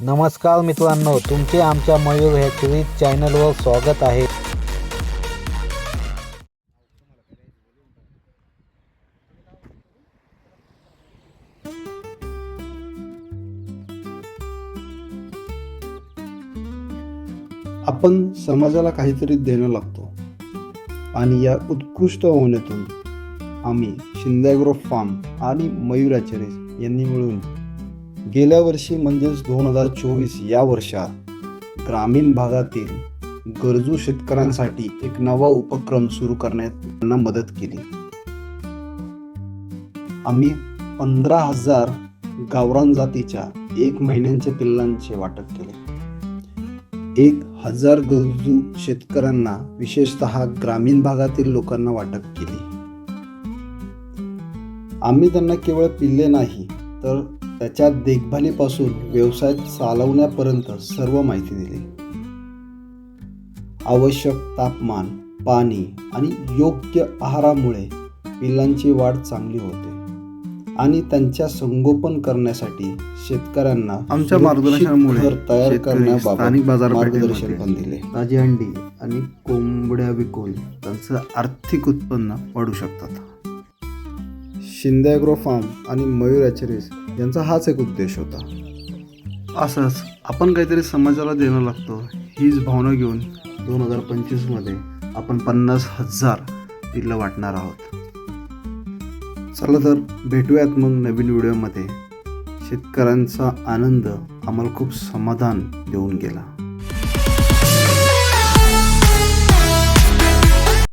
नमस्कार मित्रांनो, तुमचे आमच्या मयूर हॅचरीज चॅनलवर स्वागत आहे. आपण समाजाला काहीतरी देणं लागतो आणि या उत्कृष्ट भावनेतून आम्ही शिंदे ॲग्रो फार्म आणि मयूर हॅचरीज यांनी मिळून गेल्या वर्षी म्हणजेच 2024 या वर्षात ग्रामीण भागातील गरजू शेतकऱ्यांसाठी एक नवा उपक्रम सुरू करण्यात त्यांना मदत केली. आम्ही 15,000 गावरान जातीच्या 1 महिन्यांच्या पिल्लांचे वाटप केले. 1,000 गरजू शेतकऱ्यांना, विशेषतः ग्रामीण भागातील लोकांना वाटप केली. आम्ही त्यांना केवळ पिल्ले नाही तर त्याच्या देखभालीपासून व्यवसाय चालवण्यापर्यंत सर्व माहिती दिली. आवश्यक तापमान, पाणी आणि योग्य आहारामुळे पिल्लांची वाढ चांगली होते आणि त्यांच्या संगोपन करण्यासाठी शेतकऱ्यांना आमच्या मार्गदर्शनामुळे घर तयार करण्याबाबत स्थानिक मार्गदर्शन पण बाजारपेठेमध्ये दिले. ताजी अंडी आणि कोंबड्या विकून त्यांचं आर्थिक उत्पन्न वाढू शकतात. शिंदे ॲग्रो फार्म आणि मयूर हॅचरीज यांचा हाच एक उद्देश होता. असंच आपण काहीतरी समाजाला देणं लागतो हीच भावना घेऊन 2025 आपण 50,000 पिल्लं वाटणार आहोत. चला तर भेटूयात मग नवीन व्हिडिओमध्ये. शेतकऱ्यांचा आनंद आम्हाला खूप समाधान देऊन गेला.